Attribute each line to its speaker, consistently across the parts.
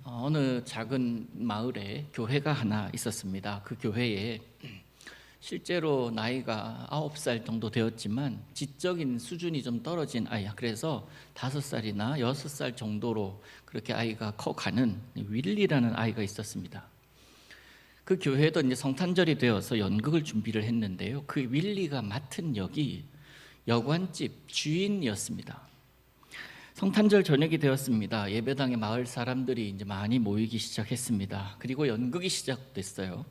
Speaker 1: 어느 작은 마을에 교회가 하나 있었습니다. 그 교회에 실제로 나이가 9살 정도 되었지만 지적인 수준이 좀 떨어진 아이야. 그래서 5살이나 6살 정도로 그렇게 아이가 커가는 윌리라는 아이가 있었습니다. 그 교회도 이제 성탄절이 되어서 연극을 준비를 했는데요. 그 윌리가 맡은 역이 여관집 주인이었습니다. 성탄절 저녁이 되었습니다. 예배당에 마을 사람들이 이제 많이 모이기 시작했습니다. 그리고 연극이 시작됐어요.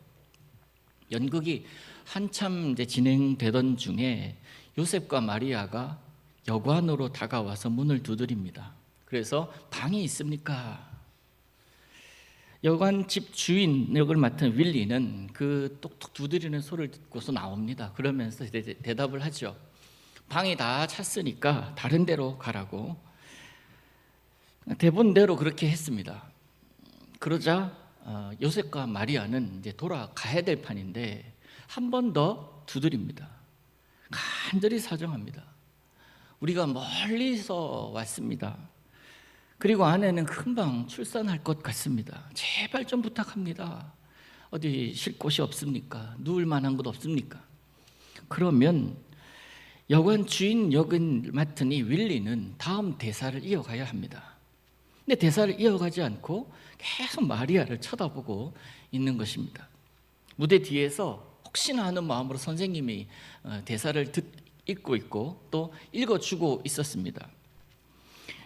Speaker 1: 연극이 한참 이제 진행되던 중에 요셉과 마리아가 여관으로 다가와서 문을 두드립니다. 그래서 방이 있습니까? 여관집 주인 역을 맡은 윌리는 그 똑똑 두드리는 소리를 듣고서 나옵니다. 그러면서 대답을 하죠. 방이 다 찼으니까 다른 데로 가라고. 대본대로 그렇게 했습니다. 그러자 요셉과 마리아는 이제 돌아가야 될 판인데 한 번 더 두드립니다. 간절히 사정합니다. 우리가 멀리서 왔습니다. 그리고 아내는 금방 출산할 것 같습니다. 제발 좀 부탁합니다. 어디 쉴 곳이 없습니까? 누울 만한 곳 없습니까? 그러면 여관 주인 역을 맡은 이 윌리는 다음 대사를 이어가야 합니다. 근데 대사를 이어가지 않고 계속 마리아를 쳐다보고 있는 것입니다. 무대 뒤에서 혹시나 하는 마음으로 선생님이 대사를 읽고 있고 또 읽어주고 있었습니다.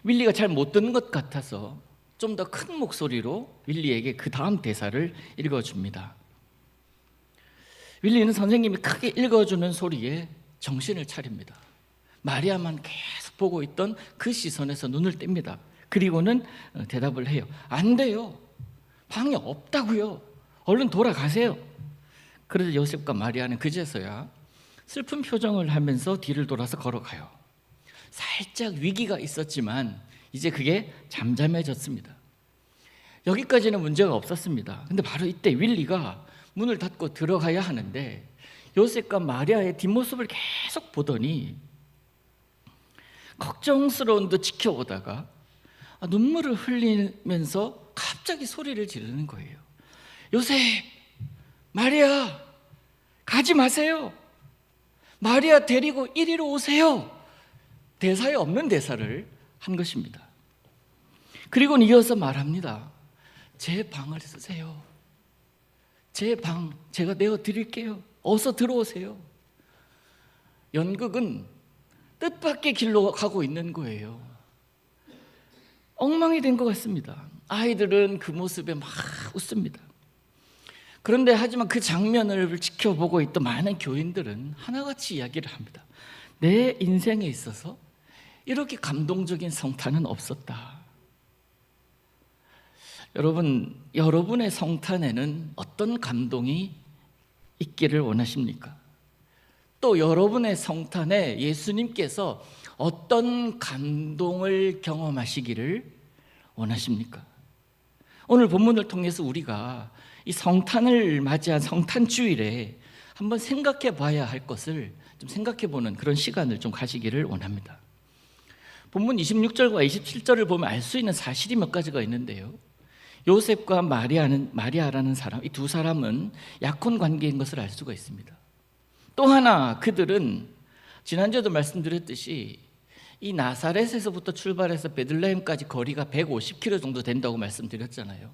Speaker 1: 윌리가 잘 못 듣는 것 같아서 좀 더 큰 목소리로 윌리에게 그 다음 대사를 읽어줍니다. 윌리는 선생님이 크게 읽어주는 소리에 정신을 차립니다. 마리아만 계속 보고 있던 그 시선에서 눈을 뗍니다. 그리고는 대답을 해요. 안 돼요. 방이 없다고요. 얼른 돌아가세요. 그래서 요셉과 마리아는 그제서야 슬픈 표정을 하면서 뒤를 돌아서 걸어가요. 살짝 위기가 있었지만 이제 그게 잠잠해졌습니다. 여기까지는 문제가 없었습니다. 근데 바로 이때 윌리가 문을 닫고 들어가야 하는데 요셉과 마리아의 뒷모습을 계속 보더니 걱정스러운 듯 지켜보다가 눈물을 흘리면서 갑자기 소리를 지르는 거예요. 요셉, 마리아, 가지 마세요. 마리아 데리고 이리로 오세요. 대사에 없는 대사를 한 것입니다. 그리고는 이어서 말합니다. 제 방을 쓰세요. 제 방 제가 내어드릴게요. 어서 들어오세요. 연극은 뜻밖의 길로 가고 있는 거예요. 엉망이 된 것 같습니다. 아이들은 그 모습에 막 웃습니다. 그런데 하지만 그 장면을 지켜보고 있던 많은 교인들은 하나같이 이야기를 합니다. 내 인생에 있어서 이렇게 감동적인 성탄은 없었다. 여러분, 여러분의 성탄에는 어떤 감동이 있기를 원하십니까? 또 여러분의 성탄에 예수님께서 어떤 감동을 경험하시기를 원하십니까? 오늘 본문을 통해서 우리가 이 성탄을 맞이한 성탄주일에 한번 생각해 봐야 할 것을 좀 생각해 보는 그런 시간을 좀 가지기를 원합니다. 본문 26절과 27절을 보면 알 수 있는 사실이 몇 가지가 있는데요. 요셉과 마리아라는 사람, 이 두 사람은 약혼 관계인 것을 알 수가 있습니다. 또 하나 그들은 지난주에도 말씀드렸듯이 이 나사렛에서부터 출발해서 베들레헴까지 거리가 150km 정도 된다고 말씀드렸잖아요.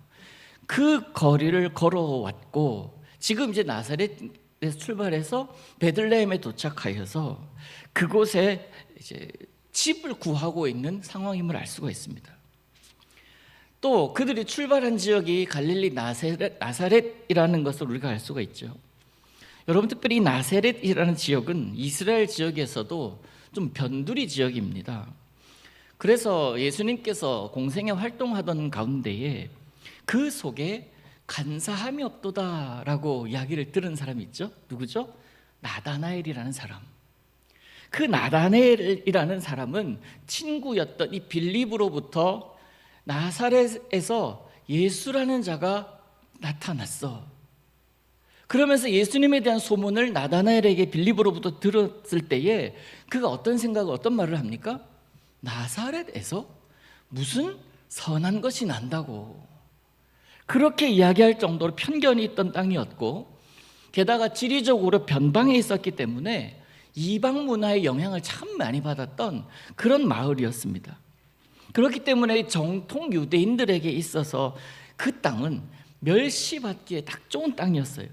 Speaker 1: 그 거리를 걸어왔고 지금 이제 나사렛에서 출발해서 베들레헴에 도착하여서 그곳에 이제 집을 구하고 있는 상황임을 알 수가 있습니다. 또 그들이 출발한 지역이 갈릴리 나사렛이라는 것을 우리가 알 수가 있죠. 여러분, 특별히 나사렛이라는 지역은 이스라엘 지역에서도 좀 변두리 지역입니다. 그래서 예수님께서 공생애 활동하던 가운데에 그 속에 간사함이 없도다라고 이야기를 들은 사람이 있죠. 누구죠? 나다나엘이라는 사람. 그 나다나엘이라는 사람은 친구였던 이 빌립으로부터 나사렛에서 예수라는 자가 나타났어. 그러면서 예수님에 대한 소문을 나다나엘에게 빌립으로부터 들었을 때에 그가 어떤 생각을, 어떤 말을 합니까? 나사렛에서 무슨 선한 것이 난다고. 그렇게 이야기할 정도로 편견이 있던 땅이었고, 게다가 지리적으로 변방에 있었기 때문에 이방 문화의 영향을 참 많이 받았던 그런 마을이었습니다. 그렇기 때문에 정통 유대인들에게 있어서 그 땅은 멸시받기에 딱 좋은 땅이었어요.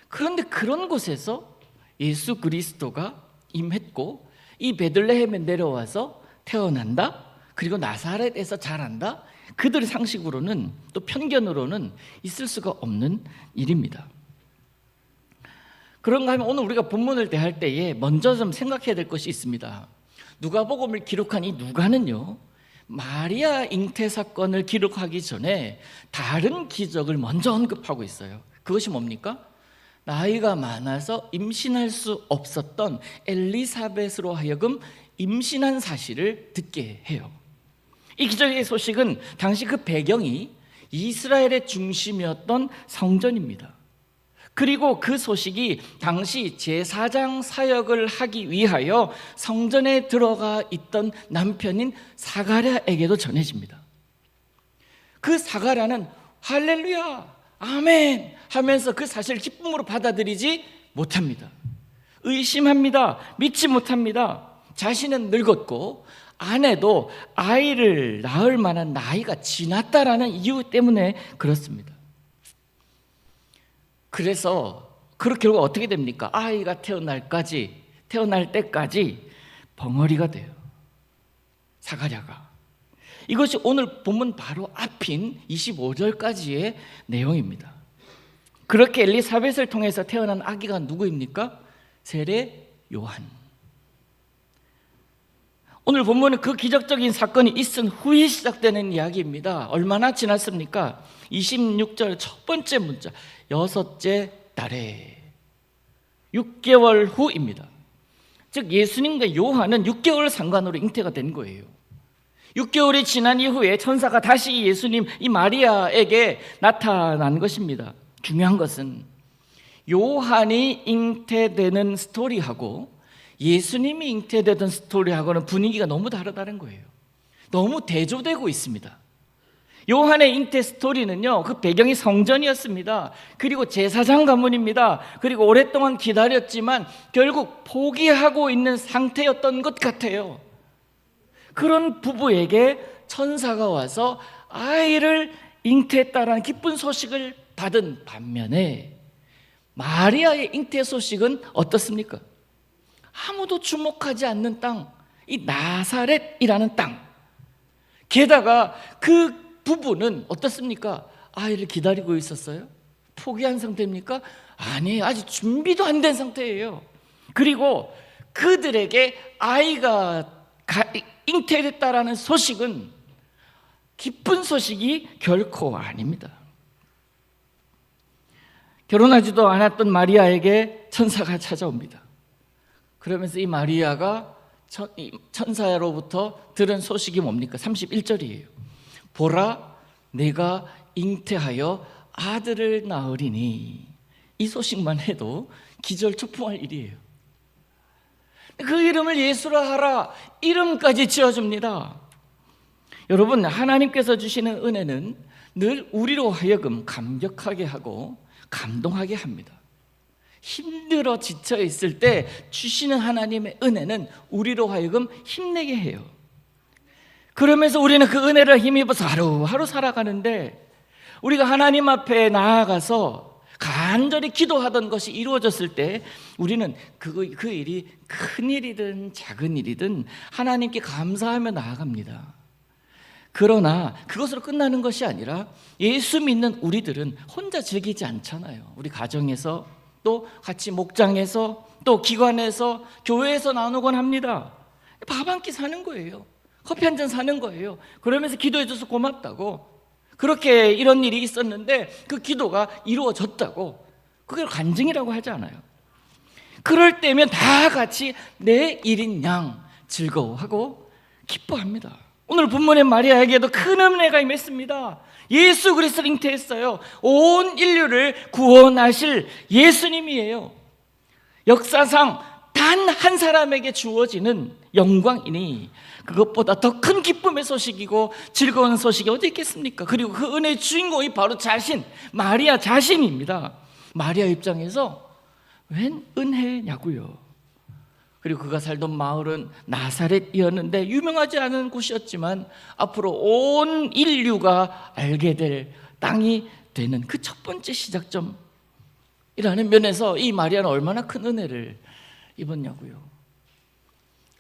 Speaker 1: 그런데 그런 곳에서 예수 그리스도가 임했고, 이 베들레헴에 내려와서 태어난다, 그리고 나사렛에서 자란다, 그들의 상식으로는, 또 편견으로는 있을 수가 없는 일입니다. 그런가 하면 오늘 우리가 본문을 대할 때에 먼저 좀 생각해야 될 것이 있습니다. 누가복음을 기록한 이 누가는요, 마리아 잉태 사건을 기록하기 전에 다른 기적을 먼저 언급하고 있어요. 그것이 뭡니까? 나이가 많아서 임신할 수 없었던 엘리사벳으로 하여금 임신한 사실을 듣게 해요. 이 기적의 소식은 당시 그 배경이 이스라엘의 중심이었던 성전입니다. 그리고 그 소식이 당시 제사장 사역을 하기 위하여 성전에 들어가 있던 남편인 사가랴에게도 전해집니다. 그 사가랴는 할렐루야, 아멘 하면서 그 사실을 기쁨으로 받아들이지 못합니다. 의심합니다. 믿지 못합니다. 자신은 늙었고 아내도 아이를 낳을 만한 나이가 지났다라는 이유 때문에 그렇습니다. 그래서 결국 어떻게 됩니까? 아이가 태어날 때까지 벙어리가 돼요, 사가랴가. 이것이 오늘 본문 바로 앞인 25절까지의 내용입니다. 그렇게 엘리사벳을 통해서 태어난 아기가 누구입니까? 세례 요한. 오늘 본문은 그 기적적인 사건이 있은 후에 시작되는 이야기입니다. 얼마나 지났습니까? 26절 첫 번째 문자, 6째 달에 6개월 후입니다. 즉 예수님과 요한은 6개월 상관으로 잉태가 된 거예요. 6개월이 지난 이후에 천사가 다시 예수님, 이 마리아에게 나타난 것입니다. 중요한 것은 요한이 잉태되는 스토리하고 예수님이 잉태되던 스토리하고는 분위기가 너무 다르다는 거예요. 너무 대조되고 있습니다. 요한의 잉태 스토리는요, 그 배경이 성전이었습니다. 그리고 제사장 가문입니다. 그리고 오랫동안 기다렸지만 결국 포기하고 있는 상태였던 것 같아요. 그런 부부에게 천사가 와서 아이를 잉태했다라는 기쁜 소식을 받은 반면에 마리아의 잉태 소식은 어떻습니까? 아무도 주목하지 않는 땅, 이 나사렛이라는 땅. 게다가 그 부부는 어떻습니까? 아이를 기다리고 있었어요? 포기한 상태입니까? 아니에요. 아직 준비도 안 된 상태예요. 그리고 그들에게 아이가 잉태됐다라는 소식은 기쁜 소식이 결코 아닙니다. 결혼하지도 않았던 마리아에게 천사가 찾아옵니다. 그러면서 이 마리아가 천사로부터 들은 소식이 뭡니까? 31절이에요. 보라, 내가 잉태하여 아들을 낳으리니. 이 소식만 해도 기절초풍할 일이에요. 그 이름을 예수라 하라, 이름까지 지어줍니다. 여러분, 하나님께서 주시는 은혜는 늘 우리로 하여금 감격하게 하고 감동하게 합니다. 힘들어 지쳐 있을 때 주시는 하나님의 은혜는 우리로 하여금 힘내게 해요. 그러면서 우리는 그 은혜를 힘입어서 하루하루 살아가는데, 우리가 하나님 앞에 나아가서 간절히 기도하던 것이 이루어졌을 때 우리는 그 일이 큰 일이든 작은 일이든 하나님께 감사하며 나아갑니다. 그러나 그것으로 끝나는 것이 아니라 예수 믿는 우리들은 혼자 즐기지 않잖아요. 우리 가정에서, 또 같이 목장에서, 또 기관에서, 교회에서 나누곤 합니다. 밥 한 끼 사는 거예요. 커피 한 잔 사는 거예요. 그러면서 기도해줘서 고맙다고, 그렇게 이런 일이 있었는데 그 기도가 이루어졌다고, 그걸 간증이라고 하지 않아요. 그럴 때면 다 같이 내 일인 양 즐거워하고 기뻐합니다. 오늘 본문의 마리아에게도 큰 은혜가 임했습니다. 예수 그리스도를 잉태했어요. 온 인류를 구원하실 예수님이에요. 역사상 단 한 사람에게 주어지는 영광이니 그것보다 더 큰 기쁨의 소식이고 즐거운 소식이 어디 있겠습니까? 그리고 그 은혜의 주인공이 바로 마리아 자신입니다. 마리아 입장에서 웬 은혜냐고요. 그리고 그가 살던 마을은 나사렛이었는데 유명하지 않은 곳이었지만 앞으로 온 인류가 알게 될 땅이 되는 그 첫 번째 시작점이라는 면에서 이 마리아는 얼마나 큰 은혜를 입었냐고요.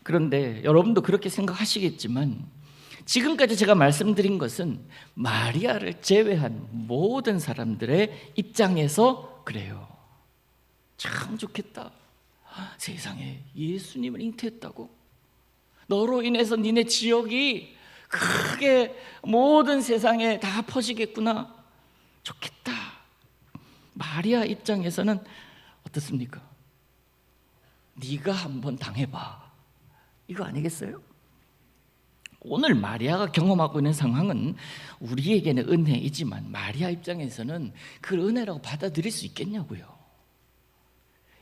Speaker 1: 그런데 여러분도 그렇게 생각하시겠지만 지금까지 제가 말씀드린 것은 마리아를 제외한 모든 사람들의 입장에서 그래요. 참 좋겠다. 세상에 예수님을 잉태했다고? 너로 인해서 니네 지역이 크게 모든 세상에 다 퍼지겠구나. 좋겠다. 마리아 입장에서는 어떻습니까? 네가 한번 당해봐. 이거 아니겠어요? 오늘 마리아가 경험하고 있는 상황은 우리에게는 은혜이지만 마리아 입장에서는 그걸 은혜라고 받아들일 수 있겠냐고요.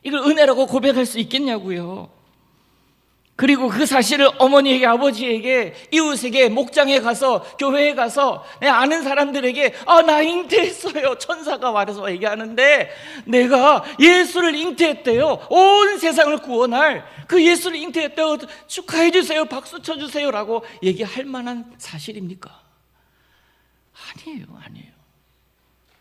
Speaker 1: 이걸 은혜라고 고백할 수 있겠냐고요. 그리고 그 사실을 어머니에게, 아버지에게, 이웃에게, 목장에 가서, 교회에 가서 내 아는 사람들에게 나 잉태했어요. 천사가 와서 얘기하는데 내가 예수를 잉태했대요. 온 세상을 구원할 그 예수를 잉태했대요. 축하해 주세요. 박수 쳐 주세요. 라고 얘기할 만한 사실입니까? 아니에요.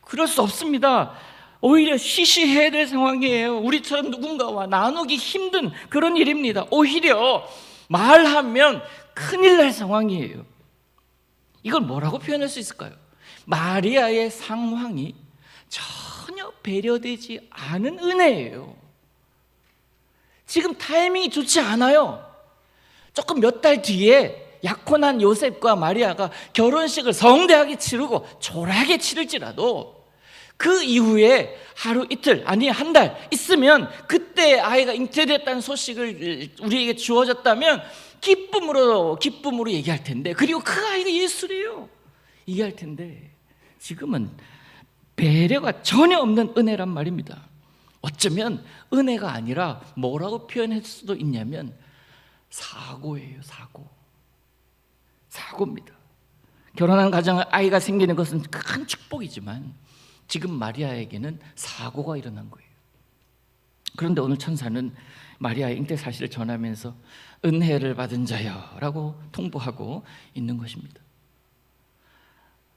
Speaker 1: 그럴 수 없습니다. 오히려 시시해야 될 상황이에요. 우리처럼 누군가와 나누기 힘든 그런 일입니다. 오히려 말하면 큰일 날 상황이에요. 이걸 뭐라고 표현할 수 있을까요? 마리아의 상황이 전혀 배려되지 않은 은혜예요. 지금 타이밍이 좋지 않아요. 조금 몇 달 뒤에 약혼한 요셉과 마리아가 결혼식을 성대하게 치르고 초라하게 치를지라도 그 이후에 하루 이틀 아니 한 달 있으면 그때 아이가 잉태됐다는 소식을 우리에게 주어졌다면 기쁨으로 얘기할 텐데, 그리고 그 아이가 예수래요 얘기할 텐데, 지금은 배려가 전혀 없는 은혜란 말입니다. 어쩌면 은혜가 아니라 뭐라고 표현할 수도 있냐면 사고예요. 사고입니다. 결혼한 가정에 아이가 생기는 것은 큰 축복이지만 지금 마리아에게는 사고가 일어난 거예요. 그런데 오늘 천사는 마리아의 잉태 사실을 전하면서 은혜를 받은 자여라고 통보하고 있는 것입니다.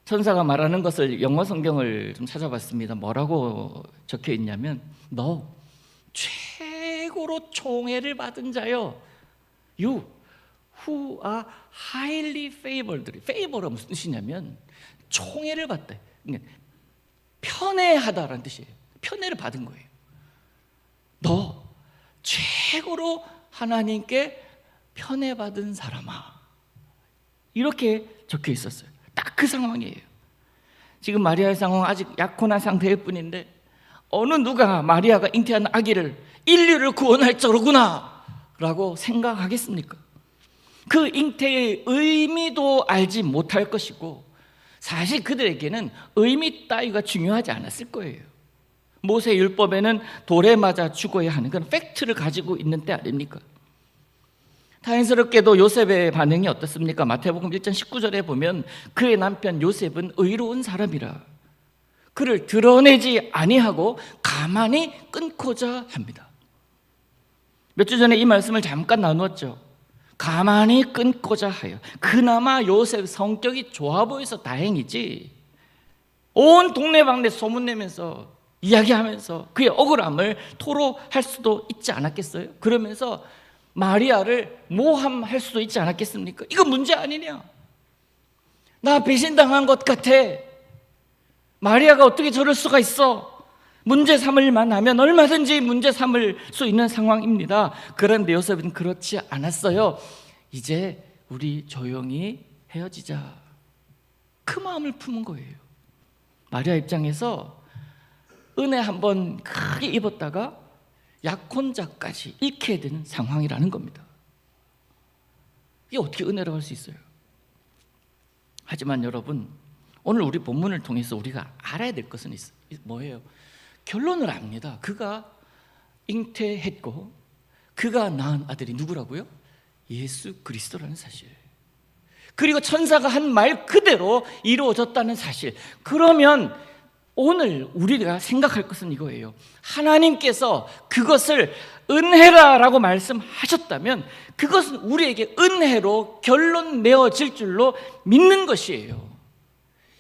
Speaker 1: 천사가 말하는 것을 영어 성경을 좀 찾아봤습니다. 뭐라고 적혀 있냐면 너 최고로 총애를 받은 자여, You who are highly favored. favor가 무슨 뜻이냐면 총애를 받다, 편애하다라는 뜻이에요. 편애를 받은 거예요. 너 최고로 하나님께 편애받은 사람아, 이렇게 적혀 있었어요. 딱 그 상황이에요. 지금 마리아의 상황은 아직 약혼한 상태일 뿐인데 어느 누가 마리아가 잉태한 아기를 인류를 구원할 저로구나 라고 생각하겠습니까? 그 잉태의 의미도 알지 못할 것이고 사실 그들에게는 의미 따위가 중요하지 않았을 거예요. 모세 율법에는 돌에 맞아 죽어야 하는 그런 팩트를 가지고 있는 때 아닙니까? 다행스럽게도 요셉의 반응이 어떻습니까? 마태복음 1장 19절에 보면 그의 남편 요셉은 의로운 사람이라 그를 드러내지 아니하고 가만히 끊고자 합니다. 몇 주 전에 이 말씀을 잠깐 나누었죠. 가만히 끊고자 하여. 그나마 요셉 성격이 좋아 보여서 다행이지 온 동네방네 소문내면서 이야기하면서 그의 억울함을 토로할 수도 있지 않았겠어요? 그러면서 마리아를 모함할 수도 있지 않았겠습니까? 이거 문제 아니냐? 나 배신당한 것 같아. 마리아가 어떻게 저럴 수가 있어? 문제 삼을만 하면 얼마든지 문제 삼을 수 있는 상황입니다. 그런데 요셉은 그렇지 않았어요. 이제 우리 조용히 헤어지자, 그 마음을 품은 거예요. 마리아 입장에서 은혜 한번 크게 입었다가 약혼자까지 잃게 되는 상황이라는 겁니다. 이게 어떻게 은혜라고 할 수 있어요? 하지만 여러분, 오늘 우리 본문을 통해서 우리가 알아야 될 것은 뭐예요? 결론을 압니다. 그가 잉태했고 그가 낳은 아들이 누구라고요? 예수 그리스도라는 사실. 그리고 천사가 한 말 그대로 이루어졌다는 사실. 그러면 오늘 우리가 생각할 것은 이거예요. 하나님께서 그것을 은혜라라고 말씀하셨다면 그것은 우리에게 은혜로 결론 내어질 줄로 믿는 것이에요.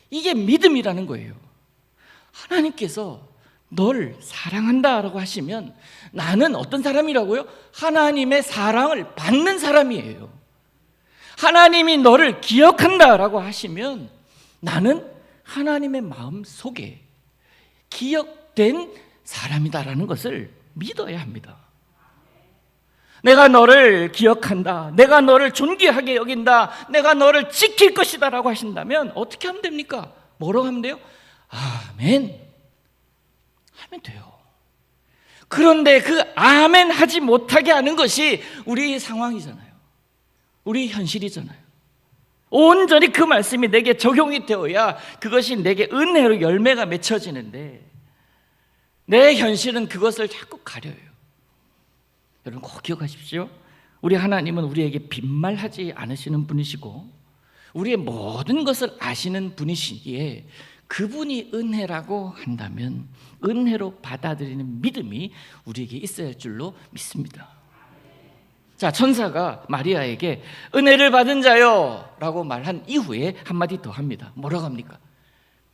Speaker 1: 이게 믿음이라는 거예요. 하나님께서 널 사랑한다라고 하시면 나는 어떤 사람이라고요? 하나님의 사랑을 받는 사람이에요. 하나님이 너를 기억한다라고 하시면 나는 하나님의 마음 속에 기억된 사람이다라는 것을 믿어야 합니다. 내가 너를 기억한다, 내가 너를 존귀하게 여긴다, 내가 너를 지킬 것이다 라고 하신다면 어떻게 하면 됩니까? 뭐라고 하면 돼요? 아멘 하면 돼요. 그런데 그 아멘 하지 못하게 하는 것이 우리 상황이잖아요. 우리 현실이잖아요. 온전히 그 말씀이 내게 적용이 되어야 그것이 내게 은혜로 열매가 맺혀지는데 내 현실은 그것을 자꾸 가려요. 여러분 꼭 기억하십시오. 우리 하나님은 우리에게 빈말하지 않으시는 분이시고 우리의 모든 것을 아시는 분이시기에 그분이 은혜라고 한다면 은혜로 받아들이는 믿음이 우리에게 있어야 할 줄로 믿습니다. 자, 천사가 마리아에게 은혜를 받은 자요 라고 말한 이후에 한마디 더 합니다. 뭐라고 합니까?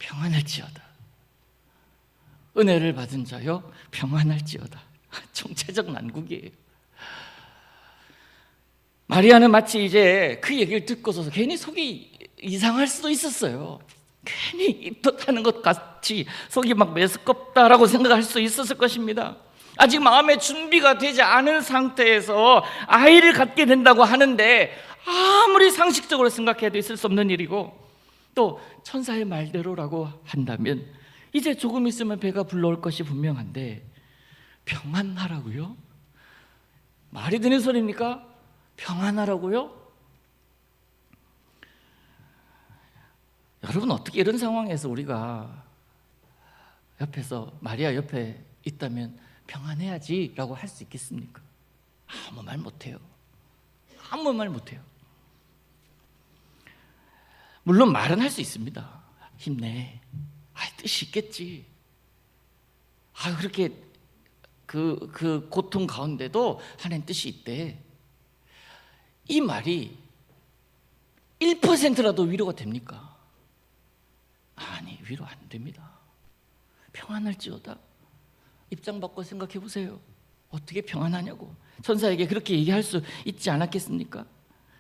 Speaker 1: 평안할지어다. 은혜를 받은 자요 평안할지어다. 총체적 난국이에요. 마리아는 마치 이제 그 얘기를 듣고서 괜히 속이 이상할 수도 있었어요. 괜히 입덧하는 것 같이 속이 막 메스껍다라고 생각할 수 있었을 것입니다. 아직 마음의 준비가 되지 않은 상태에서 아이를 갖게 된다고 하는데 아무리 상식적으로 생각해도 있을 수 없는 일이고 또 천사의 말대로라고 한다면 이제 조금 있으면 배가 불러올 것이 분명한데 평안하라고요? 말이 되는 소리입니까? 평안하라고요? 여러분 어떻게 이런 상황에서 우리가 옆에서 마리아 옆에 있다면 평안해야지 라고 할 수 있겠습니까? 아무 말 못해요. 아무 말 못해요. 물론 말은 할 수 있습니다. 힘내. 뜻이 있겠지. 그렇게 그 고통 가운데도 하나님 뜻이 있대. 이 말이 1%라도 위로가 됩니까? 아니, 위로 안 됩니다. 평안할지어다. 입장 바꿔 생각해 보세요. 어떻게 평안하냐고. 천사에게 그렇게 얘기할 수 있지 않았겠습니까?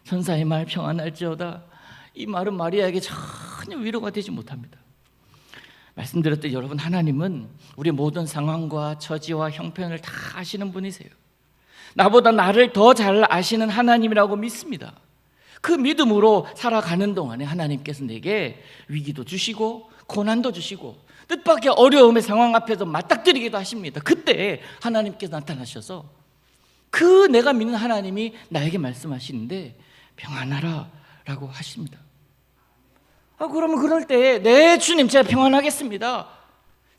Speaker 1: 천사의 말 평안할지어다. 이 말은 마리아에게 전혀 위로가 되지 못합니다. 말씀드렸듯이 여러분 하나님은 우리 모든 상황과 처지와 형편을 다 아시는 분이세요. 나보다 나를 더 잘 아시는 하나님이라고 믿습니다. 그 믿음으로 살아가는 동안에 하나님께서 내게 위기도 주시고 고난도 주시고 뜻밖의 어려움의 상황 앞에서 맞닥뜨리기도 하십니다. 그때 하나님께서 나타나셔서 그 내가 믿는 하나님이 나에게 말씀하시는데 평안하라 라고 하십니다. 그러면 그럴 때 네 주님 제가 평안하겠습니다.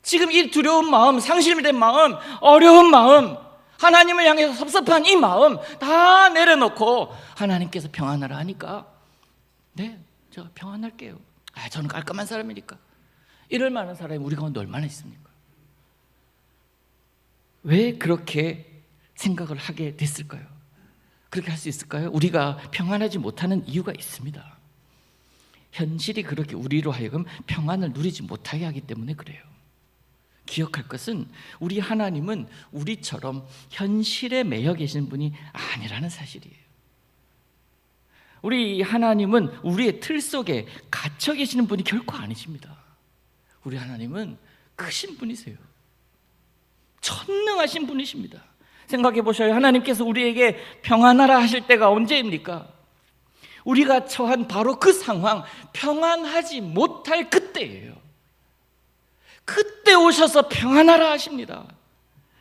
Speaker 1: 지금 이 두려운 마음, 상실된 마음, 어려운 마음, 하나님을 향해서 섭섭한 이 마음 다 내려놓고 하나님께서 평안하라 하니까 네, 제가 평안할게요. 저는 깔끔한 사람이니까. 이럴 만한 사람이 우리 가운데 얼마나 있습니까? 왜 그렇게 생각을 하게 됐을까요? 그렇게 할 수 있을까요? 우리가 평안하지 못하는 이유가 있습니다. 현실이 그렇게 우리로 하여금 평안을 누리지 못하게 하기 때문에 그래요. 기억할 것은 우리 하나님은 우리처럼 현실에 매여 계신 분이 아니라는 사실이에요. 우리 하나님은 우리의 틀 속에 갇혀 계시는 분이 결코 아니십니다. 우리 하나님은 크신 분이세요. 전능하신 분이십니다. 생각해 보셔요. 하나님께서 우리에게 평안하라 하실 때가 언제입니까? 우리가 처한 바로 그 상황, 평안하지 못할 그때예요. 그때 오셔서 평안하라 하십니다.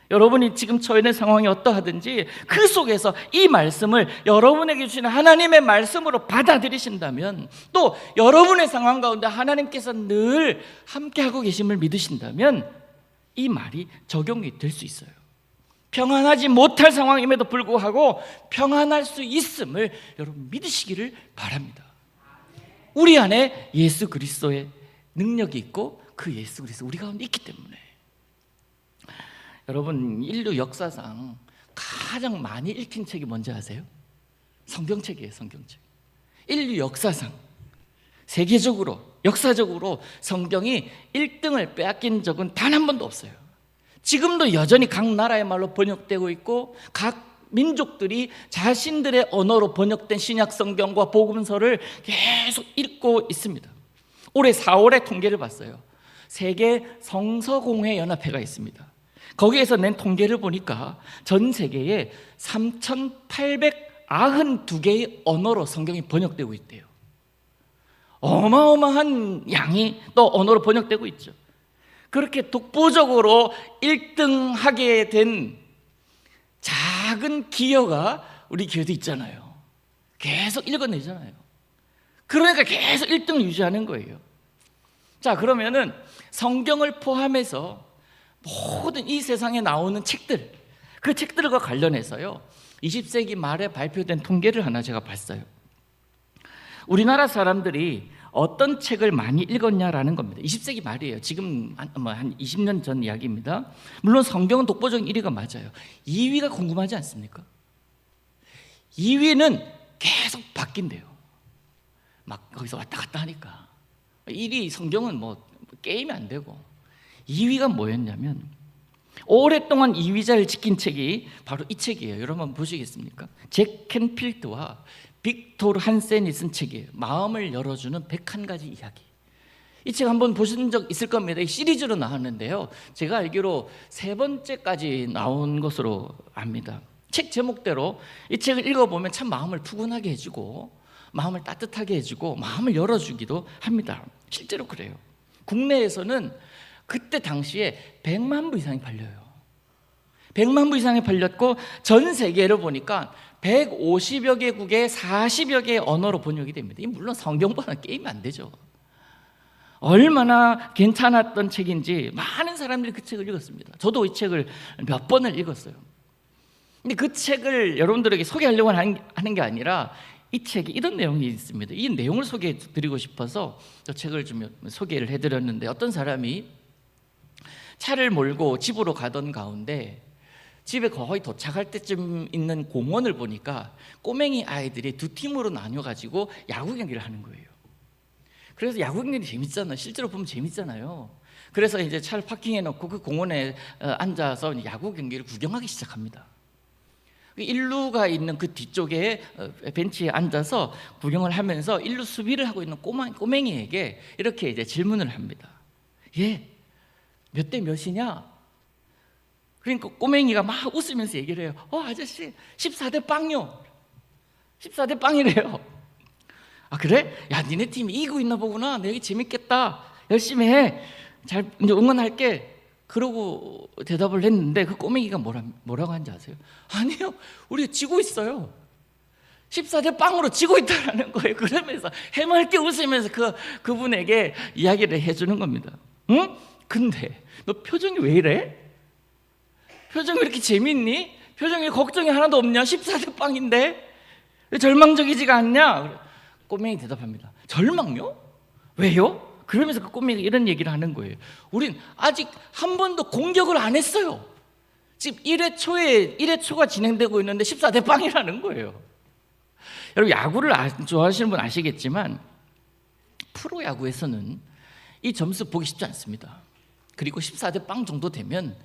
Speaker 1: 여러분이 지금 처해 있는 상황이 어떠하든지 그 속에서 이 말씀을 여러분에게 주시는 하나님의 말씀으로 받아들이신다면, 또 여러분의 상황 가운데 하나님께서 늘 함께하고 계심을 믿으신다면 이 말이 적용이 될 수 있어요. 평안하지 못할 상황임에도 불구하고 평안할 수 있음을 여러분 믿으시기를 바랍니다. 우리 안에 예수 그리스도의 능력이 있고 그 예수 그리스도 우리 가운데 있기 때문에. 여러분, 인류 역사상 가장 많이 읽힌 책이 뭔지 아세요? 성경책이에요. 성경책. 인류 역사상 세계적으로 역사적으로 성경이 1등을 빼앗긴 적은 단 한 번도 없어요. 지금도 여전히 각 나라의 말로 번역되고 있고 각 민족들이 자신들의 언어로 번역된 신약 성경과 복음서를 계속 읽고 있습니다. 올해 4월에統計를 봤어요. 세계 성서공회 연합회가 있습니다. 거기에서 낸 통계를 보니까 전 세계에 3,892개의 언어로 성경이 번역되고 있대요. 어마어마한 양이 또 언어로 번역되고 있죠. 그렇게 독보적으로 1등하게 된 작은 기여가 우리 교회도 있잖아요. 계속 읽어내잖아요. 그러니까 계속 1등을 유지하는 거예요. 자, 그러면은 성경을 포함해서 모든 이 세상에 나오는 책들, 그 책들과 관련해서요 20세기 말에 발표된 통계를 하나 제가 봤어요. 우리나라 사람들이 어떤 책을 많이 읽었냐라는 겁니다. 20세기 말이에요. 지금 한 20년 전 이야기입니다. 물론 성경은 독보적인 1위가 맞아요. 2위가 궁금하지 않습니까? 2위는 계속 바뀐대요. 막 거기서 왔다 갔다 하니까 1위 성경은 뭐 게임이 안 되고, 2위가 뭐였냐면 오랫동안 2위자를 지킨 책이 바로 이 책이에요. 여러분 한번 보시겠습니까? 잭 캔필드와 빅토르 한센이 쓴 책이에요. 마음을 열어주는 101가지 이야기. 이 책 한번 보신 적 있을 겁니다. 이 시리즈로 나왔는데요, 제가 알기로 3번째까지 나온 것으로 압니다. 책 제목대로 이 책을 읽어보면 참 마음을 푸근하게 해주고 마음을 따뜻하게 해주고 마음을 열어주기도 합니다. 실제로 그래요. 국내에서는 그때 당시에 100만 부 이상이 팔려요. 100만 부 이상이 팔렸고 전 세계를 보니까 150여 개국의 40여 개의 언어로 번역이 됩니다. 물론 성경보다는 게임이 안 되죠. 얼마나 괜찮았던 책인지 많은 사람들이 그 책을 읽었습니다. 저도 이 책을 몇 번을 읽었어요. 근데 그 책을 여러분들에게 소개하려고 하는 게 아니라 이 책에 이런 내용이 있습니다. 이 내용을 소개해 드리고 싶어서 이 책을 좀 소개를 해드렸는데, 어떤 사람이 차를 몰고 집으로 가던 가운데 집에 거의 도착할 때쯤 있는 공원을 보니까 꼬맹이 아이들이 두 팀으로 나뉘어가지고 야구 경기를 하는 거예요. 그래서 야구 경기는 재밌잖아요. 실제로 보면 재밌잖아요. 그래서 이제 차를 파킹해 놓고 그 공원에 앉아서 야구 경기를 구경하기 시작합니다. 일루가 있는 그 뒤쪽에 벤치에 앉아서 구경을 하면서 일루 수비를 하고 있는 꼬맹이에게 이렇게 이제 질문을 합니다. 얘 몇 대 몇이냐? 그러니까 꼬맹이가 막 웃으면서 얘기를 해요. 아저씨 14대 빵요. 14대 빵이래요. 아, 그래? 야, 니네 팀이 이기고 있나 보구나. 내가 재밌겠다. 열심히 해. 잘 이제 응원할게. 그러고 대답을 했는데 그 꼬맹이가 뭐라고 하는지 아세요? 아니요, 우리 지고 있어요. 14대 빵으로 지고 있다라는 거예요. 그러면서 해맑게 웃으면서 그분에게 이야기를 해주는 겁니다. 응? 근데 너 표정이 왜 이래? 표정이 왜 이렇게 재밌니? 표정에 걱정이 하나도 없냐? 14대 빵인데 왜 절망적이지가 않냐? 꼬맹이 대답합니다. 절망요? 왜요? 그러면서 그 꼬맹이가 이런 얘기를 하는 거예요. 우린 아직 한 번도 공격을 안 했어요. 지금 1회 초가 진행되고 있는데 14대 빵이라는 거예요. 여러분, 야구를 좋아하시는 분 아시겠지만 프로야구에서는 이 점수 보기 쉽지 않습니다. 그리고 14대 빵 정도 되면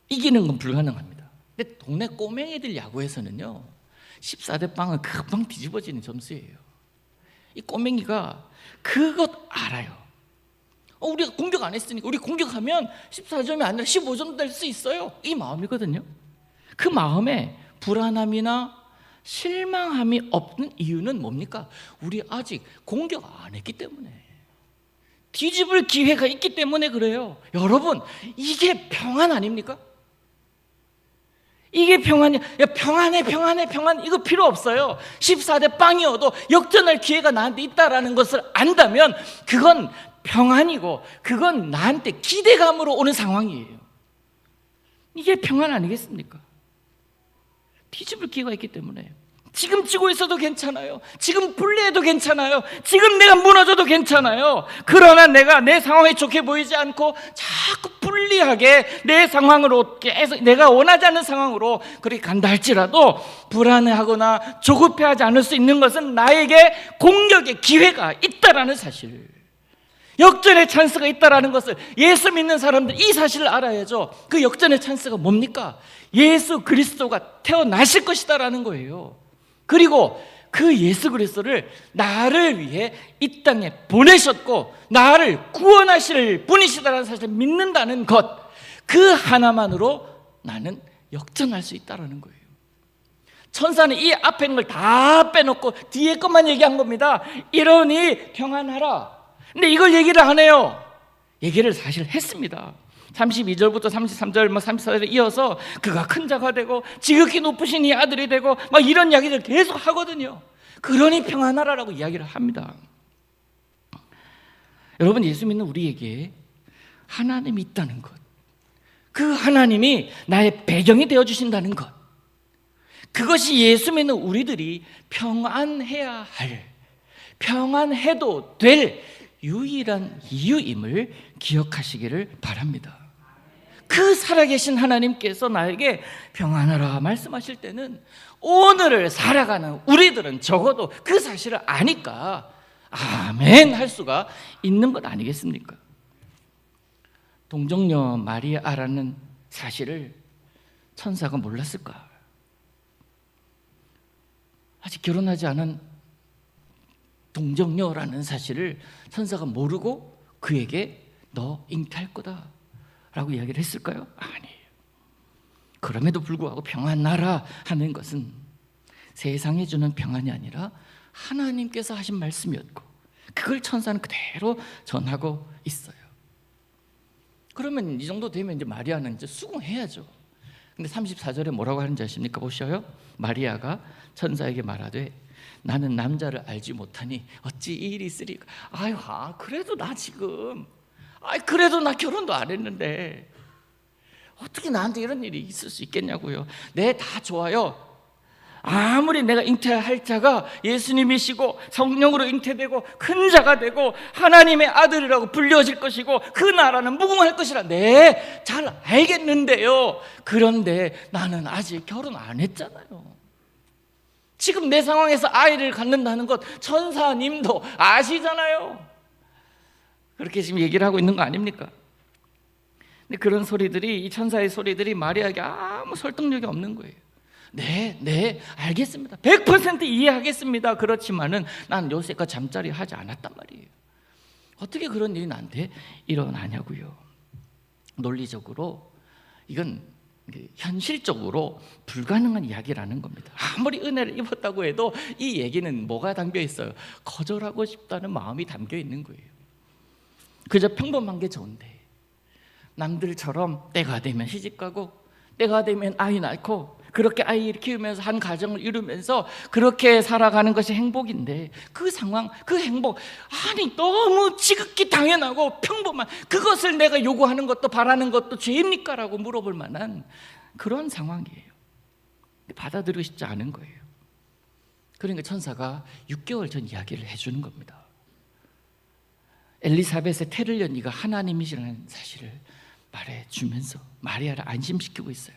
Speaker 1: 이기는 건 불가능합니다. 근데 동네 꼬맹이들 야구에서는요 14대 빵은 금방 뒤집어지는 점수예요. 이 꼬맹이가 그것 알아요. 우리가 공격 안 했으니까 우리 공격하면 14점이 아니라 15점 될 수 있어요. 이 마음이거든요. 그 마음에 불안함이나 실망함이 없는 이유는 뭡니까? 우리 아직 공격 안 했기 때문에, 뒤집을 기회가 있기 때문에 그래요. 여러분, 이게 평안 아닙니까? 이게 평안이야. 평안 이거 필요 없어요. 14대 빵이어도 역전할 기회가 나한테 있다라는 것을 안다면 그건 평안이고 그건 나한테 기대감으로 오는 상황이에요. 이게 평안 아니겠습니까? 뒤집을 기회가 있기 때문에. 지금 지고 있어도 괜찮아요. 지금 불리해도 괜찮아요. 지금 내가 무너져도 괜찮아요. 그러나 내가 내 상황이 좋게 보이지 않고 자꾸 불리하게 내 상황으로 계속 내가 원하지 않는 상황으로 그렇게 간다 할지라도 불안해하거나 조급해하지 않을 수 있는 것은 나에게 공격의 기회가 있다라는 사실, 역전의 찬스가 있다라는 것을 예수 믿는 사람들 이 사실을 알아야죠. 그 역전의 찬스가 뭡니까? 예수 그리스도가 태어나실 것이다라는 거예요. 그리고 그 예수 그리스도를 나를 위해 이 땅에 보내셨고 나를 구원하실 분이시다라는 사실을 믿는다는 것, 그 하나만으로 나는 역전할 수 있다는 거예요. 천사는 이 앞에 있는 걸 다 빼놓고 뒤에 것만 얘기한 겁니다. 이러니 평안하라. 근데 이걸 얘기를 안 해요. 얘기를 사실 했습니다. 32절부터 33절, 34절에 이어서 그가 큰 자가 되고 지극히 높으신 이 아들이 되고 막 이런 이야기를 계속 하거든요. 그러니 평안하라라고 이야기를 합니다. 여러분, 예수 믿는 우리에게 하나님이 있다는 것, 그 하나님이 나의 배경이 되어주신다는 것, 그것이 예수 믿는 우리들이 평안해야 할, 평안해도 될 유일한 이유임을 기억하시기를 바랍니다. 그 살아계신 하나님께서 나에게 평안하라 말씀하실 때는 오늘을 살아가는 우리들은 적어도 그 사실을 아니까 아멘 할 수가 있는 것 아니겠습니까? 동정녀 마리아라는 사실을 천사가 몰랐을까? 아직 결혼하지 않은 동정녀라는 사실을 천사가 모르고 그에게 너 잉태할 거다 라고 이야기를 했을까요? 아니에요. 그럼에도 불구하고 평안하라 하는 것은 세상에 주는 평안이 아니라 하나님께서 하신 말씀이었고 그걸 천사는 그대로 전하고 있어요. 그러면 이 정도 되면 이제 마리아는 이제 수긍해야죠. 근데 34절에 뭐라고 하는지 아십니까? 보셔요. 마리아가 천사에게 말하되 나는 남자를 알지 못하니 어찌 이 일이 있으리까? 그래도 나 지금 그래도 나 결혼도 안 했는데 어떻게 나한테 이런 일이 있을 수 있겠냐고요. 네, 다 좋아요. 아무리 내가 잉태할 자가 예수님이시고 성령으로 잉태되고 큰 자가 되고 하나님의 아들이라고 불려질 것이고 그 나라는 무궁할 것이라 네, 잘 알겠는데요. 그런데 나는 아직 결혼 안 했잖아요. 지금 내 상황에서 아이를 갖는다는 것 천사님도 아시잖아요. 그렇게 지금 얘기를 하고 있는 거 아닙니까? 근데 그런 소리들이, 이 천사의 소리들이 마리아에게 아무 설득력이 없는 거예요. 네, 알겠습니다. 100% 이해하겠습니다. 그렇지만은 난 요새까지 잠자리 하지 않았단 말이에요. 어떻게 그런 일이 나한테 일어나냐고요. 논리적으로 이건 현실적으로 불가능한 이야기라는 겁니다. 아무리 은혜를 입었다고 해도 이 얘기는 뭐가 담겨 있어요? 거절하고 싶다는 마음이 담겨 있는 거예요. 그저 평범한 게 좋은데 남들처럼 때가 되면 시집가고 때가 되면 아이 낳고 그렇게 아이를 키우면서 한 가정을 이루면서 그렇게 살아가는 것이 행복인데 그 상황, 그 행복, 너무 지극히 당연하고 평범한 그것을 내가 요구하는 것도 바라는 것도 죄입니까? 라고 물어볼 만한 그런 상황이에요. 받아들이고 싶지 않은 거예요. 그러니까 천사가 6개월 전 이야기를 해주는 겁니다. 엘리사벳의 태를 연이가 하나님이시라는 사실을 말해주면서 마리아를 안심시키고 있어요.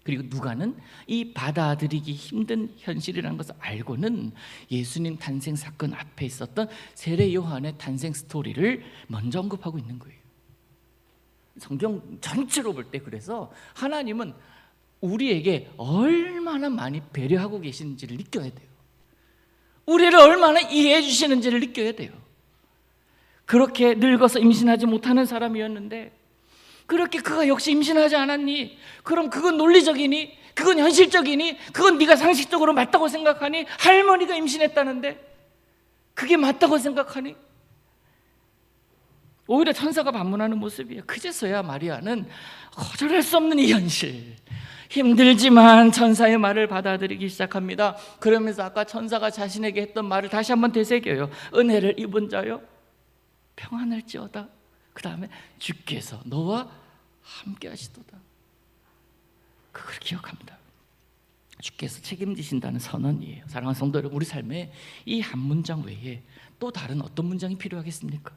Speaker 1: 그리고 누가는 이 받아들이기 힘든 현실이라는 것을 알고는 예수님 탄생 사건 앞에 있었던 세례 요한의 탄생 스토리를 먼저 언급하고 있는 거예요. 성경 전체로 볼 때 그래서 하나님은 우리에게 얼마나 많이 배려하고 계시는지를 느껴야 돼요. 우리를 얼마나 이해해 주시는지를 느껴야 돼요. 그렇게 늙어서 임신하지 못하는 사람이었는데 그렇게 그가 역시 임신하지 않았니? 그럼 그건 논리적이니? 그건 현실적이니? 그건 네가 상식적으로 맞다고 생각하니? 할머니가 임신했다는데 그게 맞다고 생각하니? 오히려 천사가 반문하는 모습이에요. 그제서야 마리아는 거절할 수 없는 이 현실, 힘들지만 천사의 말을 받아들이기 시작합니다. 그러면서 아까 천사가 자신에게 했던 말을 다시 한번 되새겨요. 은혜를 입은 자여 평안할지어다. 그 다음에 주께서 너와 함께 하시도다. 그걸 기억합니다. 주께서 책임지신다는 선언이에요. 사랑하는 성도 여러분, 우리 삶에 이 한 문장 외에 또 다른 어떤 문장이 필요하겠습니까?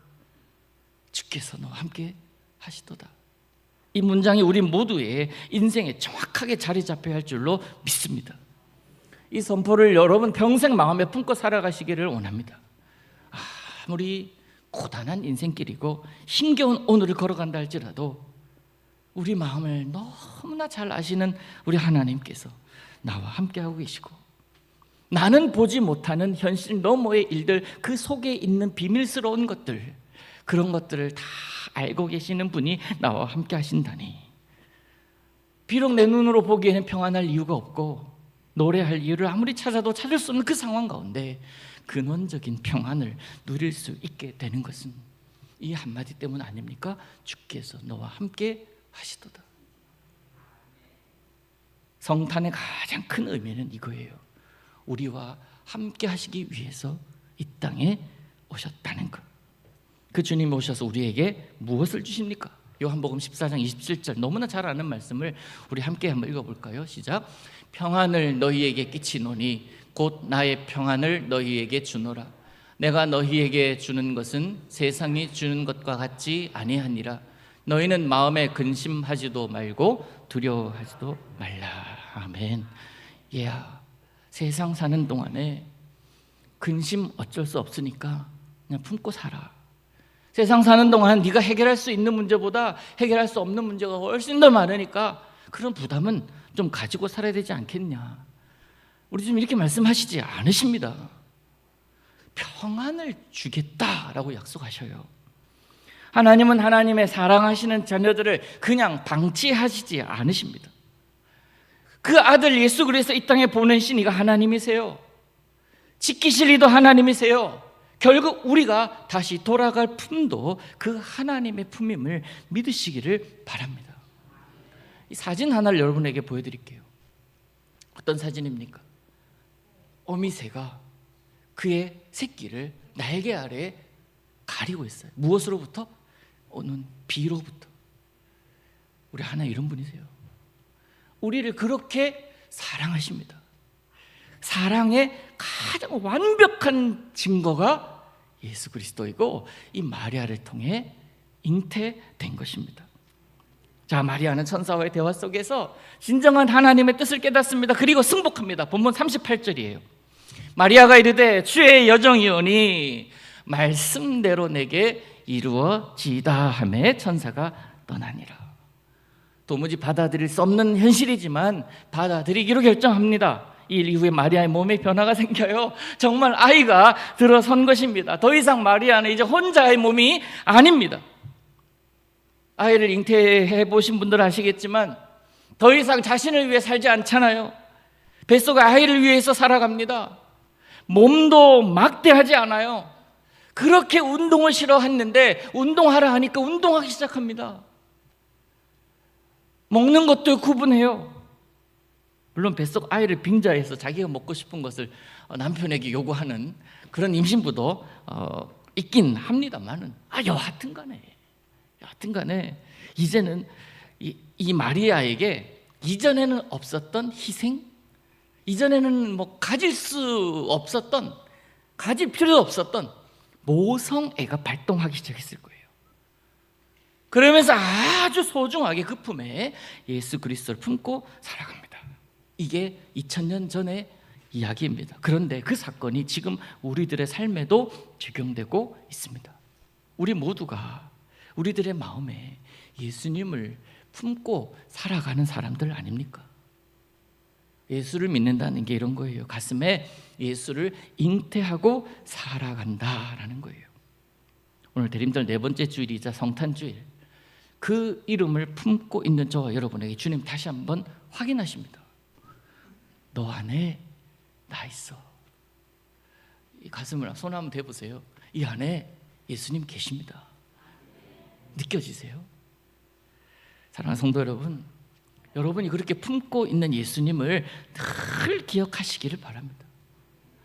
Speaker 1: 주께서 너와 함께 하시도다. 이 문장이 우리 모두의 인생에 정확하게 자리 잡혀야 할 줄로 믿습니다. 이 선포를 여러분 평생 마음에 품고 살아가시기를 원합니다. 아무리 고단한 인생길이고 힘겨운 오늘을 걸어간다 할지라도 우리 마음을 너무나 잘 아시는 우리 하나님께서 나와 함께하고 계시고, 나는 보지 못하는 현실 너머의 일들, 그 속에 있는 비밀스러운 것들, 그런 것들을 다 알고 계시는 분이 나와 함께 하신다니, 비록 내 눈으로 보기에는 평안할 이유가 없고 노래할 이유를 아무리 찾아도 찾을 수 없는 그 상황 가운데 근원적인 평안을 누릴 수 있게 되는 것은 이 한마디 때문 아닙니까? 주께서 너와 함께 하시도다. 성탄의 가장 큰 의미는 이거예요. 우리와 함께 하시기 위해서 이 땅에 오셨다는 것. 그 주님이 오셔서 우리에게 무엇을 주십니까? 요한복음 14장 27절 너무나 잘 아는 말씀을 우리 함께 한번 읽어볼까요? 시작. 평안을 너희에게 끼치노니 곧 나의 평안을 너희에게 주노라. 내가 너희에게 주는 것은 세상이 주는 것과 같지 아니하니라. 너희는 마음에 근심하지도 말고 두려워하지도 말라. 아멘. 세상 사는 동안에 근심 어쩔 수 없으니까 그냥 품고 살아. 세상 사는 동안 네가 해결할 수 있는 문제보다 해결할 수 없는 문제가 훨씬 더 많으니까 그런 부담은 좀 가지고 살아야 되지 않겠냐. 우리 좀 이렇게 말씀하시지 않으십니다. 평안을 주겠다라고 약속하셔요. 하나님은 하나님의 사랑하시는 자녀들을 그냥 방치하시지 않으십니다. 그 아들 예수 그리스도 이 땅에 보내신 이가 하나님이세요. 지키실 이도 하나님이세요. 결국 우리가 다시 돌아갈 품도 그 하나님의 품임을 믿으시기를 바랍니다. 이 사진 하나를 여러분에게 보여드릴게요. 어떤 사진입니까? 어미새가 그의 새끼를 날개 아래 가리고 있어요. 무엇으로부터? 오는 비로부터. 우리 하나님 이런 분이세요. 우리를 그렇게 사랑하십니다. 사랑의 가장 완벽한 증거가 예수 그리스도이고 이 마리아를 통해 잉태된 것입니다. 자, 마리아는 천사와의 대화 속에서 진정한 하나님의 뜻을 깨닫습니다. 그리고 승복합니다. 본문 38절이에요. 마리아가 이르되 주의 여정이오니 말씀대로 내게 이루어지이다 하매 천사가 떠나니라. 도무지 받아들일 수 없는 현실이지만 받아들이기로 결정합니다. 이 일 이후에 마리아의 몸에 변화가 생겨요. 정말 아이가 들어선 것입니다. 더 이상 마리아는 이제 혼자의 몸이 아닙니다. 아이를 잉태해 보신 분들은 아시겠지만 더 이상 자신을 위해 살지 않잖아요. 뱃속에 아이를 위해서 살아갑니다. 몸도 막대하지 않아요. 그렇게 운동을 싫어했는데 운동하라 하니까 운동하기 시작합니다. 먹는 것도 구분해요. 물론 뱃속 아이를 빙자해서 자기가 먹고 싶은 것을 남편에게 요구하는 그런 임신부도 있긴 합니다만은 여하튼 간에 이제는 이 마리아에게 이전에는 없었던 희생, 이전에는 가질 수 없었던, 가질 필요 없었던 모성애가 발동하기 시작했을 거예요. 그러면서 아주 소중하게 그 품에 예수 그리스도를 품고 살아갑니다. 이게 2000년 전의 이야기입니다. 그런데 그 사건이 지금 우리들의 삶에도 적용되고 있습니다. 우리 모두가 우리들의 마음에 예수님을 품고 살아가는 사람들 아닙니까? 예수를 믿는다는 게 이런 거예요. 가슴에 예수를 잉태하고 살아간다라는 거예요. 오늘 대림절 네 번째 주일이자 성탄주일, 그 이름을 품고 있는 저와 여러분에게 주님 다시 한번 확인하십니다. 너 안에 나 있어. 이 가슴을 손 한번 대보세요. 이 안에 예수님 계십니다. 느껴지세요? 사랑하는 성도 여러분, 여러분이 그렇게 품고 있는 예수님을 늘 기억하시기를 바랍니다.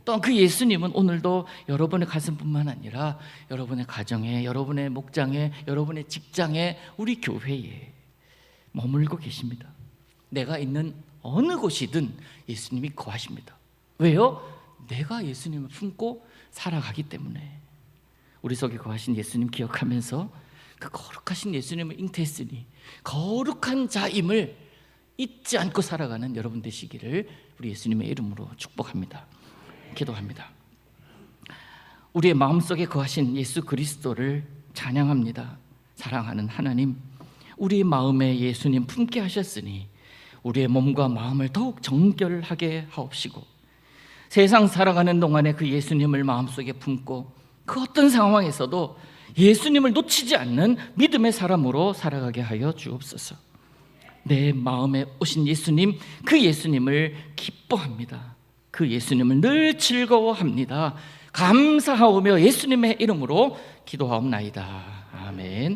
Speaker 1: 또한 그 예수님은 오늘도 여러분의 가슴뿐만 아니라 여러분의 가정에, 여러분의 목장에, 여러분의 직장에, 우리 교회에 머물고 계십니다. 내가 있는 어느 곳이든 예수님이 거하십니다. 왜요? 내가 예수님을 품고 살아가기 때문에. 우리 속에 거하신 예수님 기억하면서 그 거룩하신 예수님을 잉태했으니 거룩한 자임을 잊지 않고 살아가는 여러분 되시기를 우리 예수님의 이름으로 축복합니다. 기도합니다. 우리의 마음속에 거하신 예수 그리스도를 찬양합니다. 사랑하는 하나님, 우리 마음에 예수님 품게 하셨으니 우리의 몸과 마음을 더욱 정결하게 하옵시고 세상 살아가는 동안에 그 예수님을 마음속에 품고 그 어떤 상황에서도 예수님을 놓치지 않는 믿음의 사람으로 살아가게 하여 주옵소서. 내 마음에 오신 예수님, 그 예수님을 기뻐합니다. 그 예수님을 늘 즐거워합니다. 감사하오며 예수님의 이름으로 기도하옵나이다. 아멘.